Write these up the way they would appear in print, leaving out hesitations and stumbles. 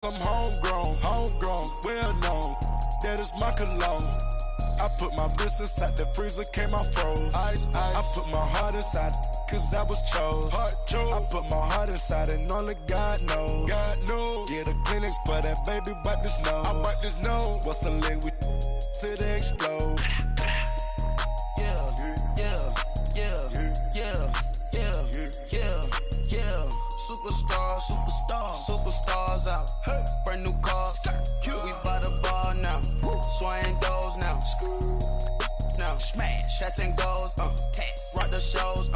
I'm homegrown, well known. That is my cologne. I put my wrist inside the freezer, came out froze. Ice. I put my heart inside, cause I was chose. I put my heart inside and only God knows. Yeah, the clinics, but that baby wipe this nose. I wipe this nose. What's a leg with till they explode? Superstars out. Brand new cars. We by the bar now. Swaying doors now. Now smash, shots and goals. Tax. Rock the shows.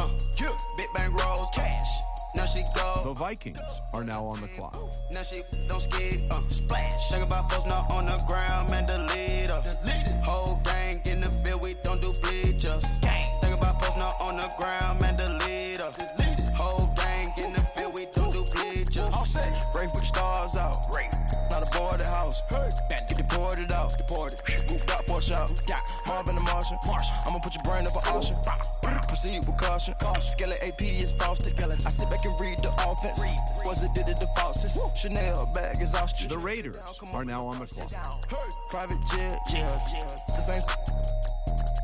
Big bang rolls. Cash. Now she go. The Vikings are now on the clock. Now she don't ski. Splash. Think about post not on the ground, man. The leader. Whole gang in the field. We don't do bleachers. Think about post not on the ground, man. The leader. Whole gang in the field. We don't do bleachers. Rain put stars out. Not a boarded house. Get deported out. Moved out for a shot. Marvin the Martian. I'ma put your brain up an auction. Proceed with caution. Skeleton AP is frosted. I sit back and read the offense. Was it did it the falsest? Chanel bag is ostrich. The Raiders are now on the clock. Private jet, yeah. This ain't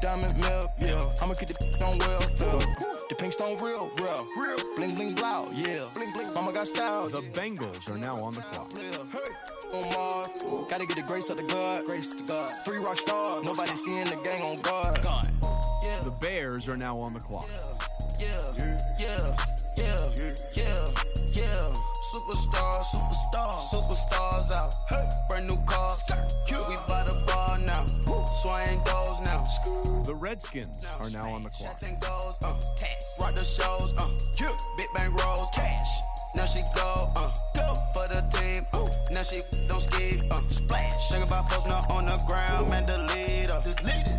diamond milk, yeah. I'ma keep the on welfare. The pink stone real. Bling bling blow, yeah. Mama got style. The Bengals are now on the clock. On Mars, gotta get the grace of the God. 3 rock stars, nobody seeing the gang on guard. The Bears are now on the clock. Superstars out. Brand new cars. We by the bar now. Swaying doors now. The Redskins are now on the clock. Rock the shows. Big bang rolls. Cash. Now she go for the team. Now she don't ski. Splash. Think about post not on the ground, man. The leader.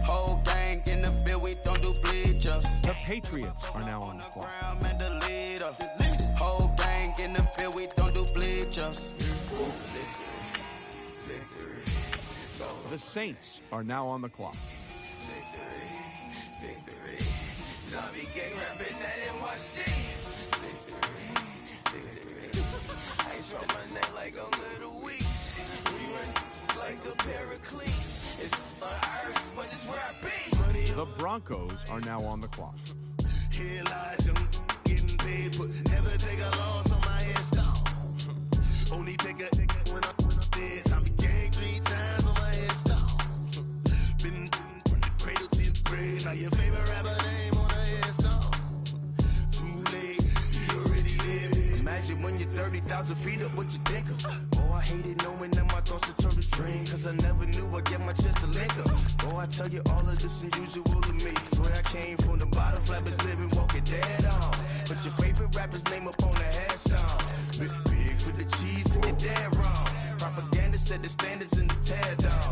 Whole gang in the field. We don't do bleachers. The Patriots are now on the clock. Man, the leader. Whole gang in the field. We don't do bleachers. The Saints are now on the clock. Victory. Zombie gang rapping that NYC. Victory. Ice on my neck like a little weak. We run like a Pericles. It's on earth, but it's where I be. The Broncos are now on the clock. Here lies them getting paid for. Never take a loss on my headstone. Only take a when I'm dead. Zombie gang 3 times on my headstone. Been from the cradle to the grave. Now your favorite rapper name on a headstone. Too late, you already there. Imagine when you're 30,000 feet up, what you think of? Oh, I hated knowing that my thoughts would turn to dream. Cause I never knew I'd get my chance to link up. Oh, I tell you all of this unusual to me. Swear I came from the bottom, flappers living, walking dead on. Put your favorite rapper's name up on the headstone. Big with the cheese and you're dead wrong. Propaganda set the standards in the tear down.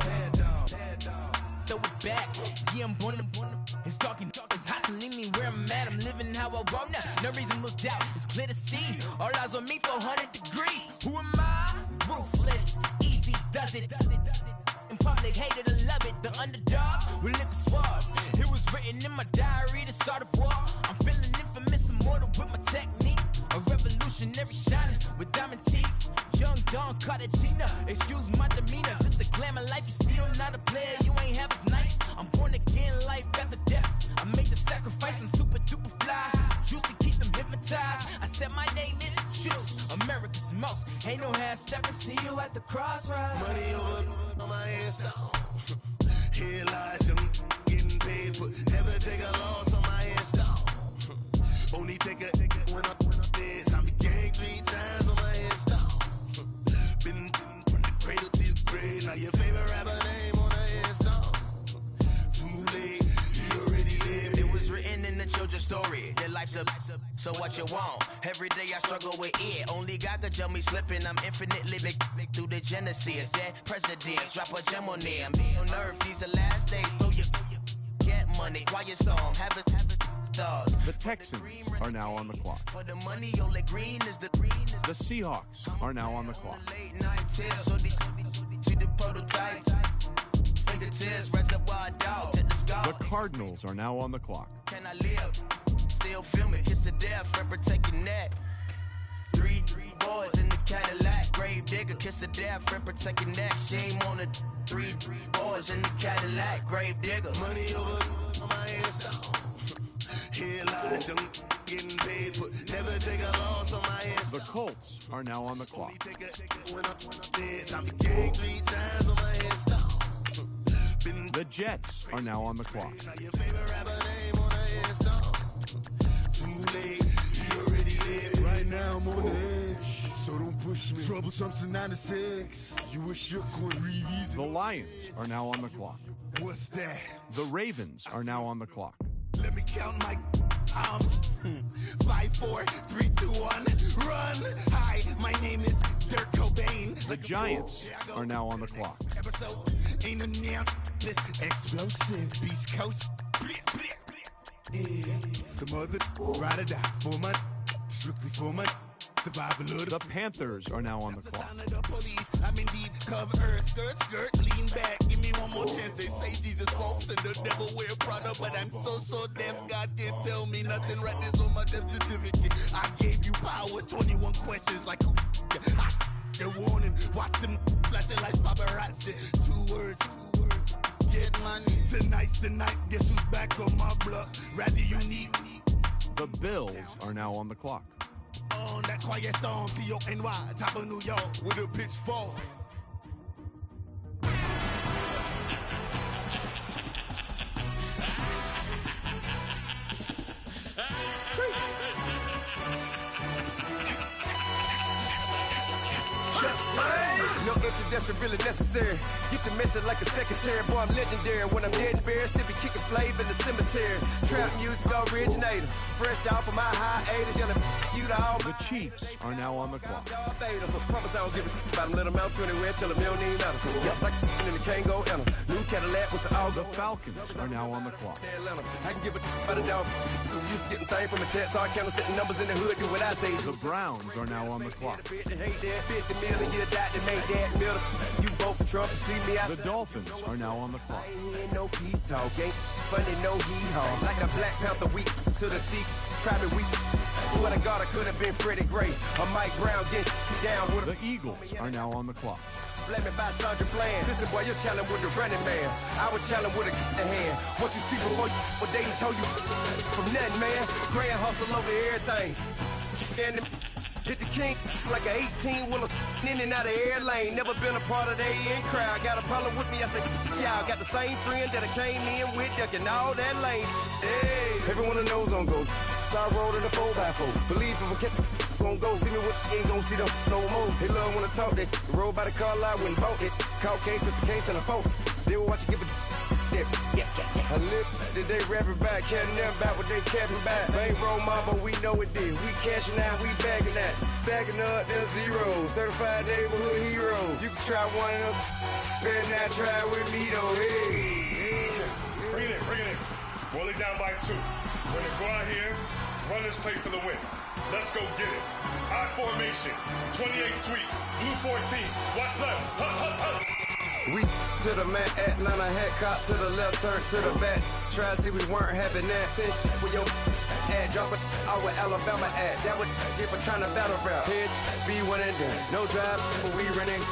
Throw it back, yeah, I'm born to. It's talking, it's hot, so leave me where I'm at. I'm living how I want now. No reason looked out, it's clear to see. All eyes on me, 400 degrees. Who am I? Ruthless, easy, does it. In public, hated or love it. The underdogs with liquor swabs. It was written in my diary to start a war. I'm feeling infamous, immortal with my technique. A revolutionary shining with diamond teeth. Young Don Cartagena, excuse my demeanor. This the glamour life, you still not a player. You ain't half as nice. I'm born again, life after death. I made the sacrifice, I'm super duper fly. Used to keep them hypnotized. I said my name is Juice, America's most. Ain't no half stepping, see you at the crossroads. Money over on my headstone. Here lies them getting paid for. Never take a loss on my headstone. Only take a when I'm dead. Zombie gang 3 times on my headstone. Been from the cradle to the grave. Now your favorite rapper name on a headstone. Too late, you already lived. It was written in the children's story. Their life's a so what you want. Every day I struggle with it. Only God could tell me slipping. I'm infinitely big through the genesis. Dead presidents, drop a gem on them. On earth, these the last days. Throw your get money, quiet storm, have it thoughts. The Texans are now on the clock. For the money, only green is the The Seahawks are now on the clock. Late night tears, so see the prototype. Fingertips, reservoir dog to the sky. The Cardinals are now on the clock. Can I live? Still film it, kiss to death, and protect your neck. Three boys in the Cadillac, grave digger, kiss a dad friend, protect your neck. Shame on the three boys in the Cadillac, grave digger. Money over on my headstone. Here lies them getting paid, but never take a loss on my headstone. The Colts are now on the clock. When I'm dead, I'm gang 3 times on my headstone. The Jets are now on the clock. Your favorite rapper name on the headstone. Too late, he already dead. Right now I'm on the edge, so don't push me. Troublesome to 96. You wish you could breathe easy. The Lions are now on the clock. What's that? The Ravens are now on the clock. Let me count my 5, 4, 3, 2, 1, run. Hi, my name is Dirk Cobain. The Giants are now on the clock. Episode ain't a damn this explosive Beast Coast. The mother ride or die for my strictly for my survival of The Panthers are now on the clock. the police. I'm indeed cover earth, skirt, lean back. Give me one more chance. They say Jesus walks and the devil wear Prada, but I'm so deaf. God can't tell me nothing. Right this on my death certificate. I gave you power. 21 questions like who? The warning. Watch them flashing like paparazzi. 2 words. Get money. Tonight's the night. Guess who's back on my block? Rather you need me. The Bills are now on the clock. On that quiet storm, T-O-N-Y, top of New York with a pitchfork. No introduction really necessary. Get the message like a secretary. Boy, I'm legendary. When I'm dead and buried, still be kicking flavor in the cemetery. Trap music originator. Fresh off of my hiatus. Yelling, you the all. The Chiefs are now on the clock. Promise I don't give a about them. Let them out to anywhere. Tell them they don't need nothing. Yep, like and they can't go enter. New Cadillac with all The Falcons are now on the clock. I can give a about a dog. Cause I'm used to getting things from a text. So I count setting numbers in the hood. Do what I say. The Browns are now on the clock. Hate that, 50 million, you died to make that middle. You vote for Trump, see me The Dolphins are now on the clock. I ain't hear no peace talk, ain't funny, no hee-haw. Like a Black Panther weak to the teeth, try me weak. Swear to God, I could have been Freddie Gray or Mike Brown, get down with The Eagles are now on the clock. Let me buy Sandra Bland. Listen, boy, you're challenging with the running man. I was challenging with a hand. What you see before you, what they told you from nothing, man. Grand hustle over everything. And hit the king like an 18-wheeler in and out of air lane. Never been a part of the in crowd. Got a problem with me, I said, y'all got the same friend that I came in with, ducking all that lane. Hey, everyone knows on go. I rolled in a 4x4. Believe if a kid gon' go see me with, ain't gon' see them no more. They love when I talk, they roll by the car lot, went bought it. Caught case at the case and a phone. They will watch you give a I live that they rapping back, caring them back what they capping back. They ain't roll mama, we know it did. We cashing out, we bagging that. Stacking up, there's zero. Certified neighborhood hero. You can try one of them, better not try with me though. Hey. Bring it in. Roll it down by 2. We're gonna go out here, run this play for the win. Let's go get it. I formation, 28 sweep, blue 14. Watch left. Hut. We to the man, Atlanta head cop to the left, turn to the back. Try to see we weren't having that. Send with your ad, drop it out with Alabama ad. That would get for trying to battle rap. Head, be one and done. No drive, but we running.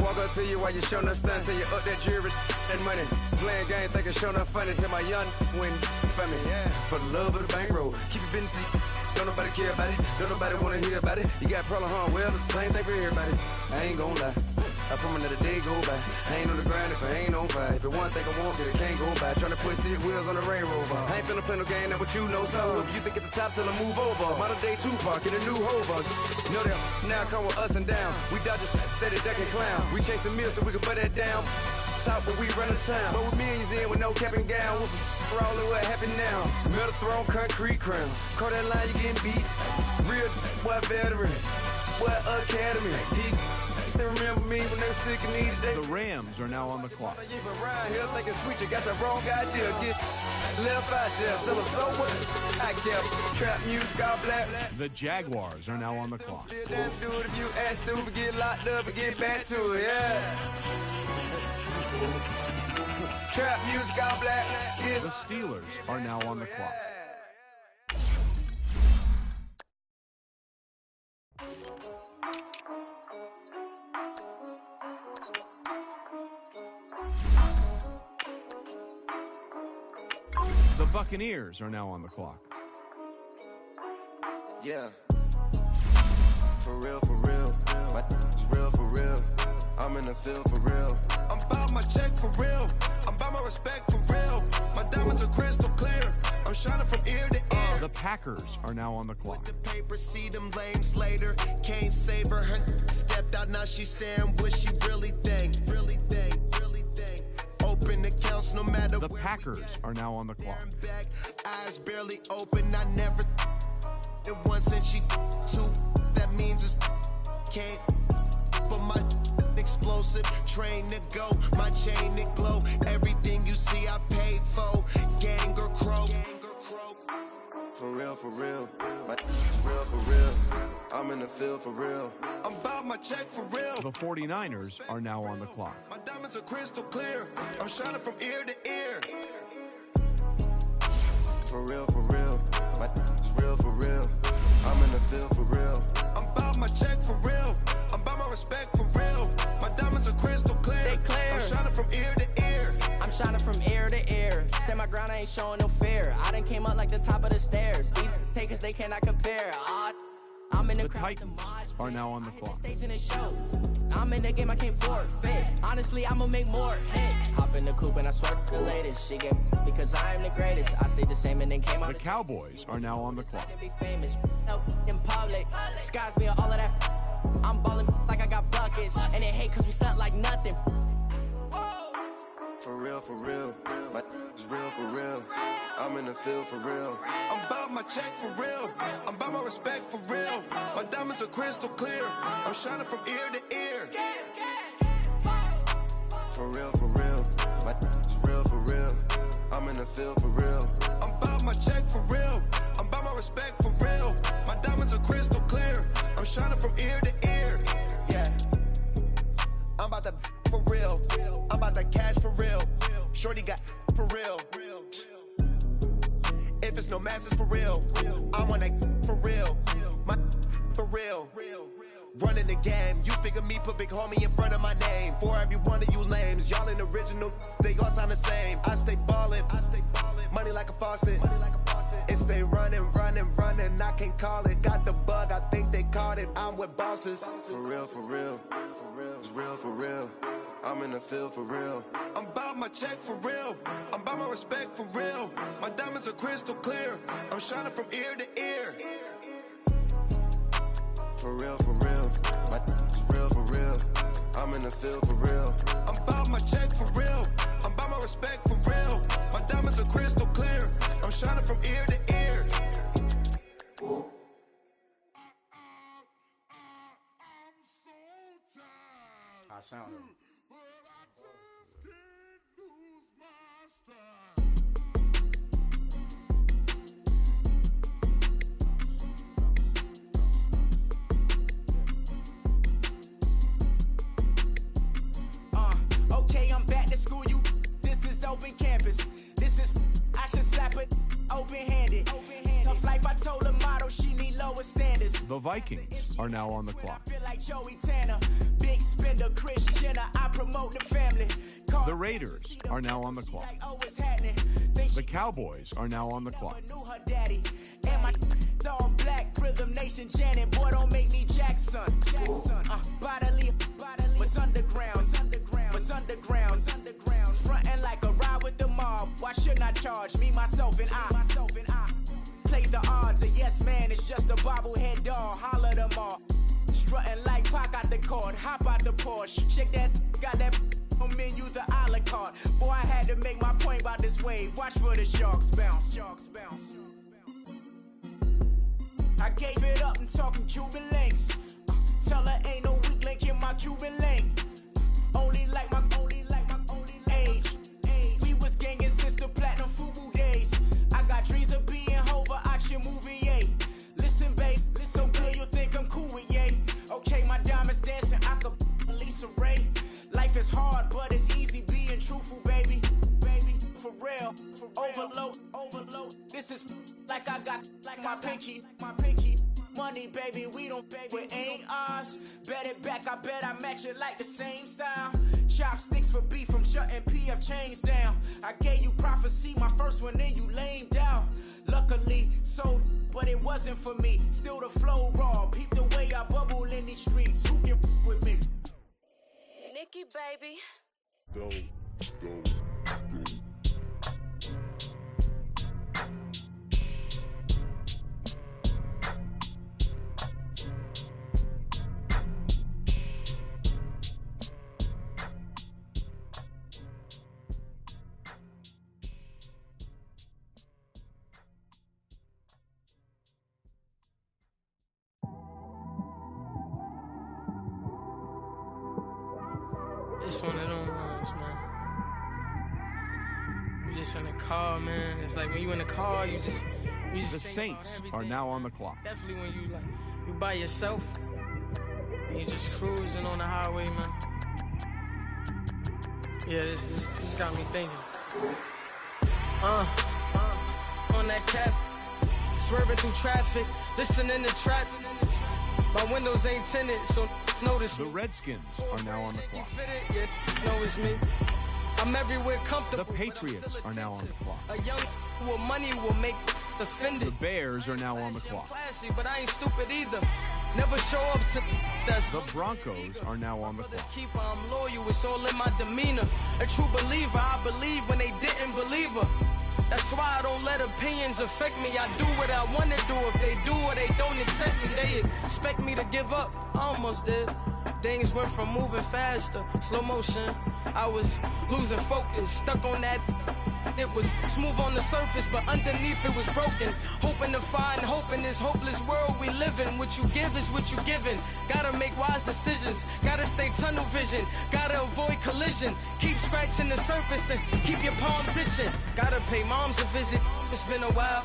Walk up to you while you showing us stun. Till you up that jury and money. Playing game, thinking showing up funny. Till my young win for me. Yeah. For the love of the bankroll. Keep it busy. Don't nobody care about it. Don't nobody wanna hear about it. You got a problem, huh? Well, it's the same thing for everybody. I ain't gon' lie. I promise that a day go by. I ain't on the grind if I ain't on fire. If it one thing I want, then it can't go by. Tryna put 6 wheels on the Range Rover. I ain't finna play no game that what you know. So if you think at the top till I move over. Modern day Tupac in a new Hova. Know that now come with us and down. We dodge it, steady ducking clown. We chasing meals so we can put that down. Top when we run the town. But with millions in with no cap and gown. We're all in what happened now. Metal throne, concrete crown. Call that line, you getting beat. Real what veteran. What academy. He still remember me when they were sick and needed that. The Rams are now on the clock. You even around here thinking sweet, you got the wrong idea. Get left out there. Tell them so what I kept. Trap music, all black. The Jaguars are now on the clock. Still damn do it if you ask stupid, get locked up and get back to it, yeah. Trap music, all black. The Steelers are now on the clock. The Buccaneers are now on the clock. Yeah. For real, for real. My is real, for real. I'm in the field for real. I'm about my check for real. I'm about my respect for real. My diamonds are crystal clear. I'm shining from ear to ear. The Packers are now on the clock. With the paper, see them lames later. Can't save her. Her stepped out, now she's saying what she really think. Really think, really think. Open accounts no matter The where Packers are now on the clock. back. Eyes barely open. I never it once and she two. That means it's can't. But my explosive train to go. My chain to glow. Everything you see I paid for. Gang or crow. For real, for real. My real, for real. I'm in the field for real. I'm about my check for real. The 49ers are now on the clock. My diamonds are crystal clear. I'm shining from ear to ear. For real, for real. My real, for real. I'm in the field for real. I'm about my check for real. I'm about my respect for real. My diamonds are crystal clear. They clear. I'm shining from ear to ear. I'm shining from ear to ear. Stand my ground, I ain't showing no fear. I done came up like the top of the stairs. These takers, they cannot compare. I'm in the crowd. Titans are now on the clock. Stage in the show. I'm in the game, I can't forfeit. Honestly, I'ma make more hits. Hop in the coupe and I swerve the latest. She get because I am the greatest. I stayed the same and then came out. The Cowboys are now on the clock. To be famous, in public. Skies me all of that. I'm ballin' like I got buckets. And they hate cause we stunt like nothing. For real, for real. My is real, for real. I'm in the field for real. I'm about my check for real. I'm about my respect for real. My diamonds are crystal clear. I'm shining from ear to ear. For real, for real. My is real, for real. I'm in the field for real. I'm about my check for real. I'm about my respect for real. My diamonds are crystal clear. I'm shining from ear to ear. Yeah. I'm about to for real. I'm about to cash for real. Shorty got for real. If it's no masses for real, I want that for real. My for real. Running the game. You speak of me, put big homie in front of my name. For every one of you lames, y'all ain't original. They all sound the same. I stay ballin'. Money like a faucet. It stay running. I can't call it. Got the bug, I think they caught it. I'm with bosses. For real, for real. It's real, for real. I'm in the field for real. I'm about my check for real. I'm about my respect for real. My diamonds are crystal clear. I'm shining from ear to ear. For real, for real. My is real, for real. I'm in the field for real. I'm about my check for real. I'm about my respect for real. My diamonds are crystal clear. I'm shining from ear to ear. I sound it. Okay, I'm back to school, you. This is open campus. This is, I should slap it open-handed. Tough life, I told the model she need lower standards. The Vikings are now on the clock. I feel like Joey Tanner, big spender, Chris Jenner. I promote the family. The Raiders are now on the clock. The Cowboys are now on the clock. Knew her daddy and my all black rhythm nation Janet. Boy, don't make me Jackson. Bodily, what's underground? What's underground? Frontin' like a ride with the mob. Why shouldn't I charge me, myself, and I? Play the odds. A yes man, it's just a bobblehead doll. Holler them all. Strutting like Pac out the court. Hop out the Porsche. Shake that. Got that on menu, the a la carte. Boy, I had to make my point about this wave. Watch for the sharks bounce. I gave it up and talking Cuban links. Tell her ain't no weak link in my Cuban link. Only like my age. We was gangin' since the platinum FUBU days. I got dreams of being Hova out your movie, yay. Listen, babe, so good you'll think I'm cool with yay. Okay, my diamonds dancing, I could Lisa Ray. Life is hard, but it's easy being truthful, baby. For real, overload. This is like I got like my pinky. Money, baby, we don't pay, it ain't ours. Bet it back, I bet I match it like the same style. Chopsticks for beef from shutting PF chains down. I gave you prophecy, my first one, then you lamed out. Luckily, sold, but it wasn't for me. Still the flow raw, peep the way I bubble in these streets. Who can with me? Nikki, baby. Go. It's one of them ones, man. You just in the car, man. It's like when you in the car, you just The Saints are now on the clock. Definitely when you by yourself and you just cruising on the highway, man. Yeah, this got me thinking. On that cap, swerving through traffic, listening to trap. My windows ain't tinted, so notice me. The Redskins are now on the clock. Yeah, know it's me. I'm everywhere comfortable. The Patriots are now on the clock. A young with money will make offended. The Bears are now on the clock. Classy, but I ain't stupid either. Never show up to that's the Broncos are now on the clock. Keeper, I'm loyal, it's all in my demeanor. A true believer, I believe when they didn't believe her. That's why I don't let opinions affect me. I do what I want to do. If they do or they don't accept me, they expect me to give up. I almost did. Things went from moving faster, slow motion. I was losing focus, stuck on that. It was smooth on the surface, but underneath it was broken. Hoping to find hope in this hopeless world we live in. What you give is what you given. Gotta make wise decisions. Gotta stay tunnel vision. Gotta avoid collision. Keep scratching the surface and keep your palms itching. Gotta pay moms a visit. It's been a while.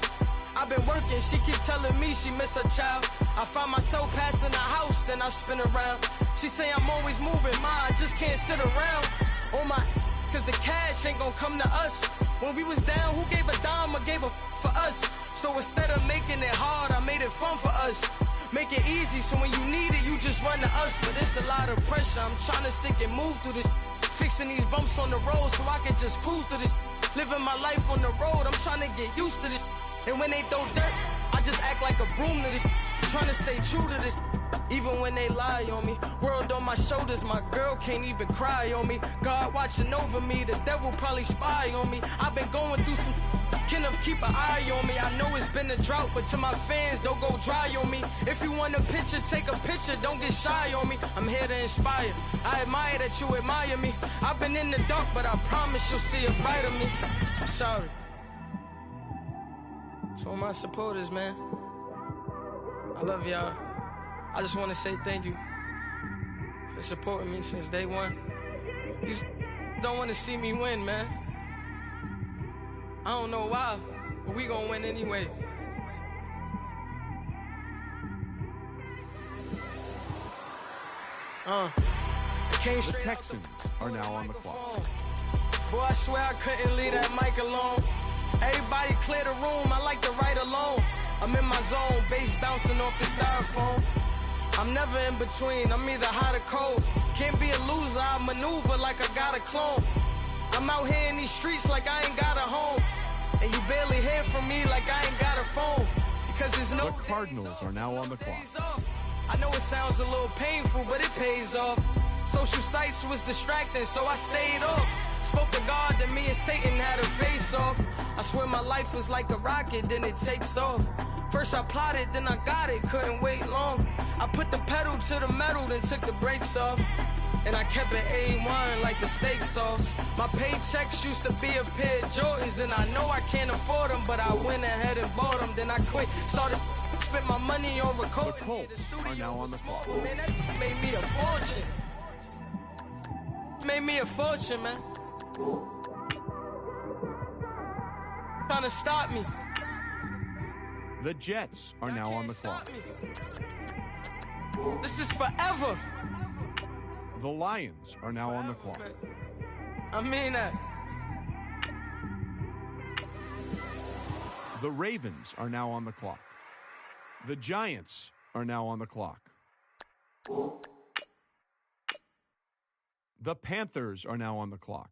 I've been working, she keep telling me she miss her child. I find myself passing the house, then I spin around. She say I'm always moving, I just can't sit around. Oh my, cause the cash ain't gonna come to us. When we was down, who gave a dime or gave a for us? So instead of making it hard, I made it fun for us. Make it easy, so when you need it, you just run to us. But it's a lot of pressure, I'm trying to stick and move through this. Fixing these bumps on the road so I can just cruise to this. Living my life on the road, I'm trying to get used to this. And when they throw dirt, I just act like a broom to this. Trying to stay true to this. Even when they lie on me. World on my shoulders, my girl can't even cry on me. God watching over me, the devil probably spy on me. I've been going through some Kenneth, keep an eye on me. I know it's been a drought, but to my fans, don't go dry on me. If you want a picture, take a picture, don't get shy on me. I'm here to inspire. I admire that you admire me. I've been in the dark, but I promise you'll see a bright of me. I'm sorry. To all my supporters, man, I love y'all. I just want to say thank you for supporting me since day one. You don't want to see me win, man. I don't know why, but we gonna win anyway. The Texans are now on the clock. Boy, I swear I couldn't leave that mic alone. Everybody clear the room, I like to write alone. I'm in my zone, bass bouncing off the styrofoam. I'm never in between, I'm either hot or cold. Can't be a loser, I maneuver like I got a clone. I'm out here in these streets like I ain't got a home. And you barely hear from me like I ain't got a phone. Because there's no The Cardinals are now on the clock. I know it sounds a little painful, but it pays off. Social sites was distracting, so I stayed off. Spoke to God, then me and Satan had a face off. I swear my life was like a rocket, then it takes off. First I plotted, then I got it, couldn't wait long. I put the pedal to the metal, then took the brakes off. And I kept it A1 like the steak sauce. My paychecks used to be a pair of Jordans, and I know I can't afford them, but I went ahead and bought them. Then I quit, started spent my money on recording. The Colts are now on the clock. Man, that made me a fortune. Made me a fortune, man. Trying to stop me. The Jets are now on the clock. This is forever. The Lions are now on the clock. I mean that. The Ravens are now on the clock. The Giants are now on the clock. The Panthers are now on the clock.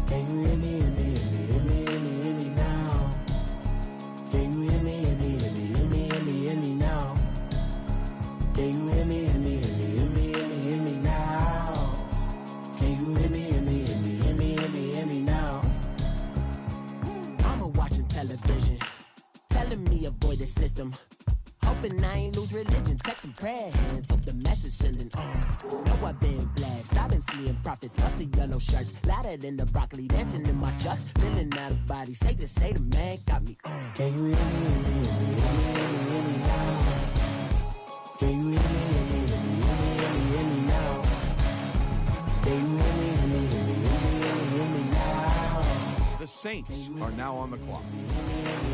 Can you hear me, hear me, hear me, hear me, hear me, hear me now? Can you hear me, hear me, hear me, hear me, hear me, hear me now? Can you hear me, hear me, hear me, hear me, hear me, hear me now? Can you hear me, hear me, hear me, hear me, hear me, hear me now? Mama watching television, telling me avoid the system. Hoping I ain't lose religion, texting prayer hands, hope the message sending on. Know I've been blessed, I've been seeing prophets, mostly yellow shirts, louder than the broccoli, dancing in my chucks, feeling out of body, safe to say the man got me on. Can you hear me, hear me, hear me, hear me, hear me, hear me now? Can you hear me, hear me, hear me, hear me, hear me, hear me now? Can you hear me, hear me, hear me, hear me, hear me, hear me now? The Saints are now on the clock. Hear me,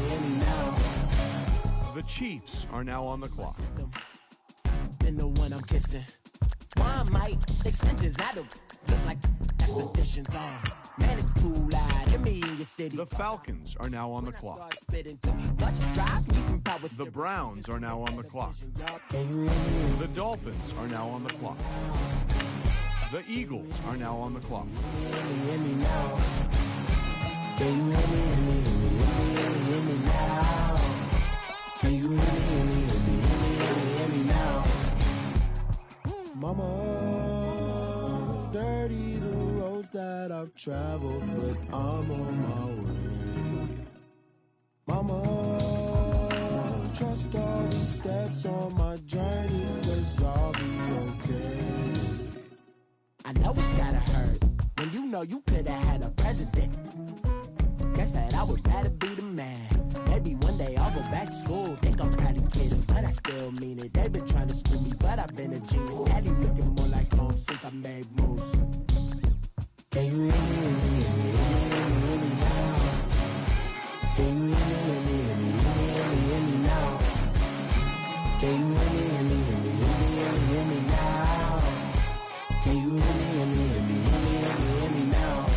hear me now? The Chiefs are now on the clock. Been the one I'm kissing. Why might extensions I don't look like expeditions on? Man, it's too loud. Hear me in your city. The Falcons are now on the clock. The Browns are now on the clock. Can you hear me? The Dolphins are now on the clock. The Eagles are now on the clock. Hear me now? Can you hear me? Hear me, hear me, hear me, hear me now? Can you hear me, hear me, hear me, hear me, hear me now? Mama, dirty the roads that I've traveled, but I'm on my way. Mama, trust all the steps on my journey, 'cause I'll be okay. I know it's gotta hurt when you know you could've had a president. Guess that I would rather be the man. Maybe one day I'll go back to school. Think I'm probably kidding, but I still mean it. They've been trying to school me, but I've been a genius. Daddy looking more like home since I made moves. Can you hear me, hear me, hear me, hear me, hear me now? Can you hear me, hear me, hear me, hear me, hear me, hear me now? Can you hear me, hear me, hear me, hear me, hear me, hear me now? Can you hear me, hear me, hear me, hear me, hear me, hear me now?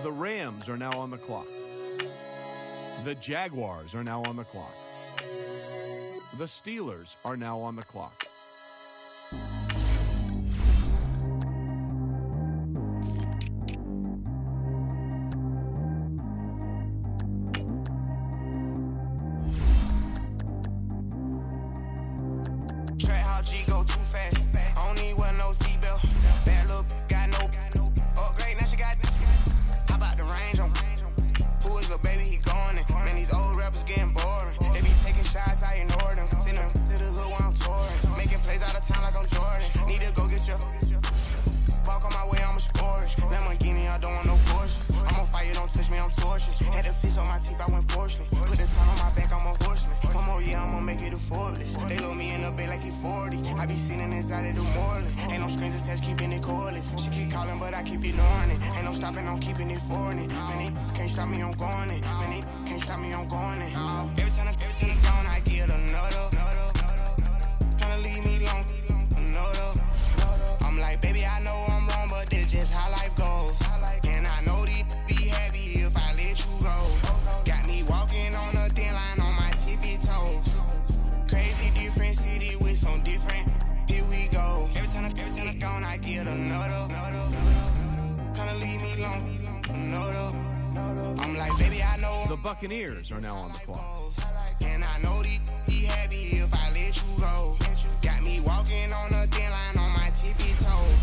The Rams are now on the clock. The Jaguars are now on the clock. The Steelers are now on the clock. Track how G go too fast. I don't need wear no seatbelt. Bad look, got no upgrade. Now she got. How about the range on? Who is little baby? He gone. Man, these old rappers getting boring. They be taking shots, I ignore them. Send them to the hood while I'm touring. Making plays out of town like I'm Jordan. Need to go get your. Walk on my way, I'm a sport. Lamborghini, I don't want no Porsche. I'm on fire, don't touch me, I'm tortured. Had the fish on my teeth, I went fortunate. Put the time on my back, I'm a horseman. One more year, I'ma make it a Forbes. They load me in the bed like he 40. I be sitting inside of the Moreland. Ain't no screens attached, keeping it cordless. She keep calling, but I keep ignoring it. Ain't no stopping, I'm keeping it foreign it. Man, they can't stop me, I'm going it. Man, they can't stop me, I'm going it. Every time he gone, I get another. Tryna leave me long, another. I'm like, baby, I know I'm wrong, but this just how life goes. And I know these be happy if I let you go. Got me walking on a thin line on my tippy toes. Crazy different city with some different. Here we go. Every time he gone, I get another. Tryna leave me long, another. I'm like, baby, I know. The Buccaneers are now on the clock. And I know these be happy if I let you go. Got me walking on a thin line on my tippy toes.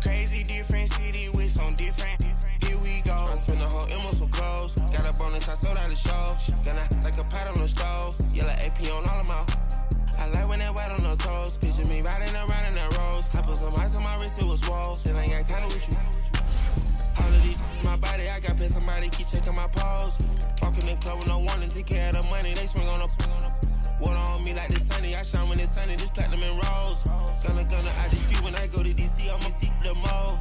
Crazy different city with some different. Here we go. I spent the whole M on some clothes. Got a bonus, I sold out the show. Gonna like a pot on the stove. Yellow AP on all of my. I like when that white on the toes. Picture me riding around in that rose. I put some ice on my wrist, it was swole. Then I got kinda with you. All of these, my body, I got pay somebody keep checking my pose. Walking in the club with no warning, take care of the money, they swing on the. Water on me like the sunny, I shine when it's sunny, this platinum and rose. Gonna out the street when I go to DC, I'ma see the mo.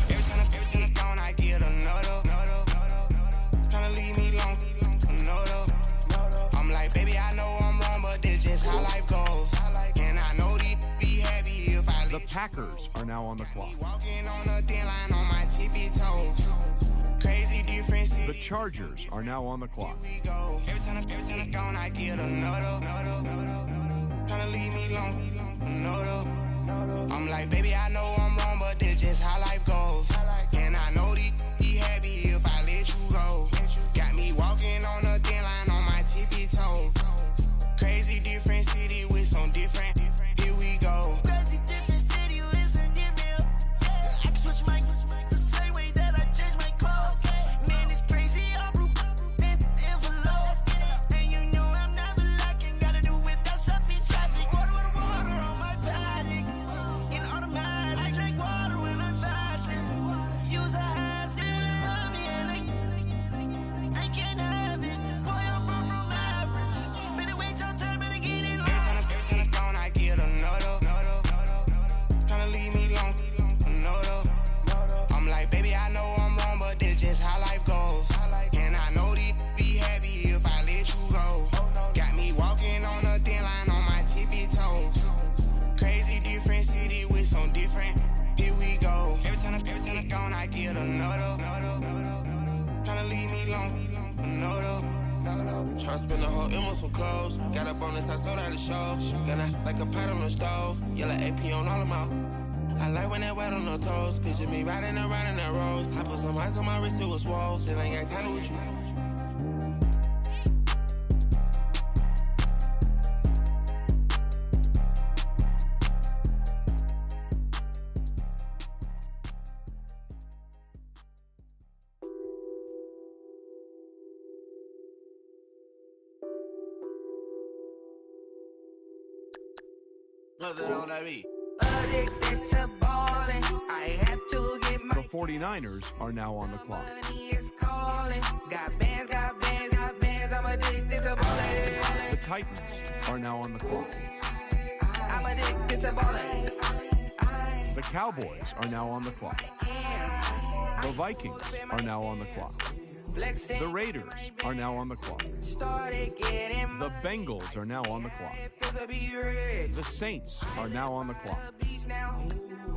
Every time he gone, I get another. Packers are now on the clock. Walking on a thin line on my tippy toes. Crazy difference. The Chargers are now on the clock. Every time I gone, I get another. Tryna leave me alone, another. I'm like, baby, I know I'm wrong, but that's just how life goes. And I know these be happy if I let you go. Got me walking on a thin line on my tippy toes. Crazy different city with some different. Here we go. Crazy different city with some different. I can switch my the same way that I change my clothes. Man, it's crazy. I'm blue and envelope. And you know I'm never lacking. Gotta do it. That's up in traffic. Water on my paddock. In automatic. I drink water when I'm fasting. Use a hands down me and I can't have it. Boy, I'm far from average. Better wait your turn. Better get it. Every time I gone, I get another. Tryna leave me alone, another. I'm like, baby, I know I'm wrong, but that's just how life goes. And I know these be happy if I let you go. Got me walking on a thin line on my tippy toes. Crazy different city with some different. Here we go. Every time I gone, I get another. Tryna leave me alone, another. Tryna spend the whole M on some clothes. Got up on this, I sold out the show. Got like a pot on the stove. Yellow AP on all of my. I like when that wet on the toes. Picture me riding around in that rose. I put some ice on my wrist, it was swole. Then I got tired with you. Nothing on that beat. Addicted to balling. I have to get my The 49ers are now on the clock. money is calling. Got bands, got bands, got bands. I'm addicted to balling. The Titans are now on the clock. I'm addicted to balling. The Cowboys are now on the clock. The Vikings are now on the clock. The Raiders are now on the clock. Started getting The Bengals are now on the clock. to be rich. The Saints are now on the clock. Now,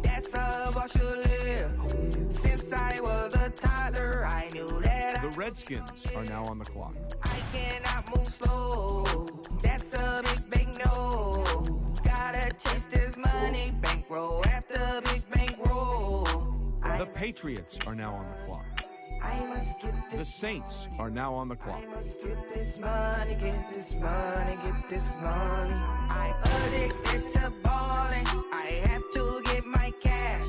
that's how I should live. Since I was a toddler, I knew that The Redskins are now on the clock. I cannot move slow. That's a big no. Gotta chase this money, bankroll after big bankroll. The Patriots are now on the clock. I must get The this. Saints are now on the clock. I must get this money, get this money, get this money. I'm addicted to balling. I have to get my cash.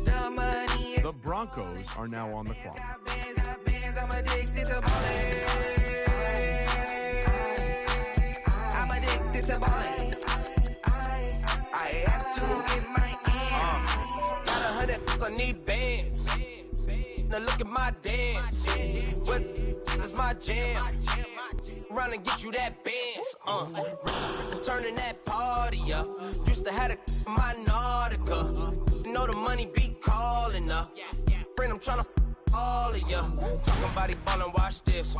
The money is The Broncos are now on the clock. got bands, I'm addicted to balling. I'm addicted to balling. I have to get my ends. Got 100, I need bands. Now look at my dance. What is my jam? Run and get you that bands. Turning that party up. Used to have a my Nautica. You know the money be calling up. Bring them tryna all of ya. Talking about it ballin', watch this.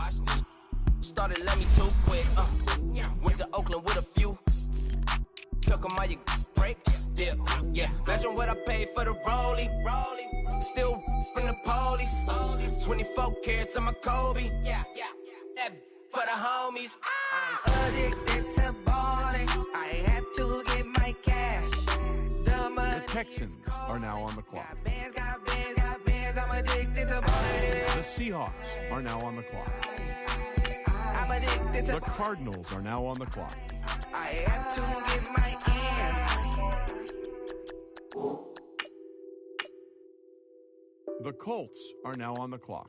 Started let me too quick. Went to Oakland with a few. Took 'em all you break. Dip. Yeah. Imagine what I paid for the rollie. Still from the police. 24 carats on my Kobe. Yeah. That for the homies. I'm addicted to balling. I have to get my cash. The money The Texans are now on the clock. bands, got bands, got bands. I'm addicted to balling. The Seahawks are now on the clock. I'm addicted to The Cardinals are now on the clock. I have to get my ends. The Colts are now on the clock.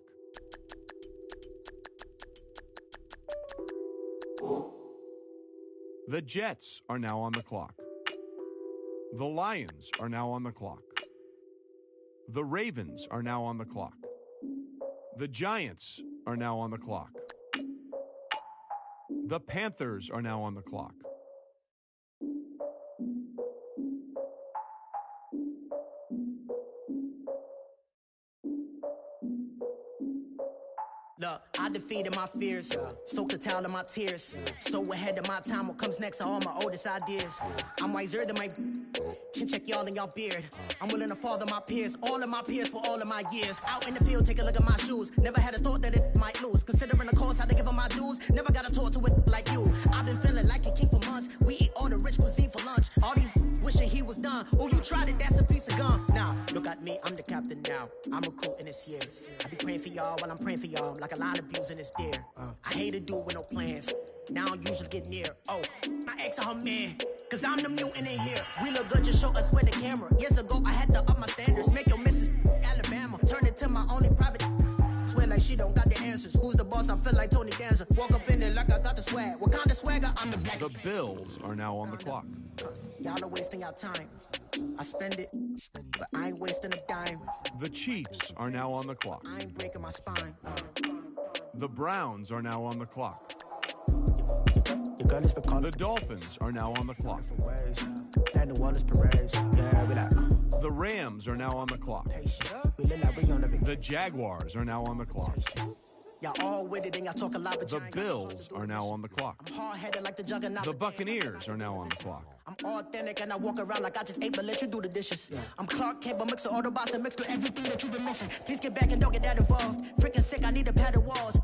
The Jets are now on the clock. The Lions are now on the clock. The Ravens are now on the clock. The Giants are now on the clock. The Panthers are now on the clock. Look, I defeated my fears, soaked a towel in my tears. So ahead of my time, what comes next are all my oldest ideas. I'm wiser than my Chin check y'all in y'all beard. I'm willing to father my peers, all of my peers for all of my years. Out in the field, take a look at my shoes. Never had a thought that it might lose. Considering the cost, had to give them my dues. Never got to talk to it like you. I've been feeling like a king for months. We eat all the rich cuisine for lunch. All these wishing he was done. Oh, you tried it, that's a piece of gum. Now, look at me, I'm the captain now. I'm recruiting this year. I be praying for y'all while I'm praying for y'all. Like a line of views in this deer. I hate a dude with no plans. Now I don't usually get near. Oh, my ex and her man. Cause I'm the mutant in here. We look good, just show us where the camera. Years ago, I had to up my standards. Make your Mrs. Alabama. Turn it to my only private. Swear like she don't got the answers. Who's the boss? I feel like Tony Danza. Walk up in there like I got the swag. What kind of swagger? I'm the black. The Bills are now on the clock. Y'all are wasting our time. I spend it, but I ain't wasting a dime. The Chiefs are now on the clock. I ain't breaking my spine. The Browns are now on the clock. The Dolphins are now on the clock. The Rams are now on the clock. The Jaguars are now on the clock. Y'all all with it and y'all talk a lot, but the Bills are now on the clock. I'm hard-headed like the juggernaut. The Buccaneers are now on the clock. I'm authentic and I walk around like I just ate, but let you do the dishes. I'm Clark Kent, but mix the Autobots and mix with everything that you've been missing. Please get back and don't get that involved. Freaking sick, I need a padded walls.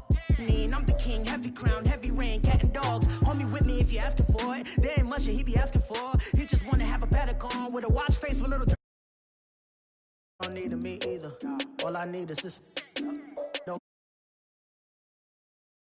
I'm the king, heavy crown, heavy rain, cat and dogs. Homie with me if you're asking for it. There ain't much that he be asking for. He just wanna have a paddock on with a watch face with little. Don't need me either. All I need is this.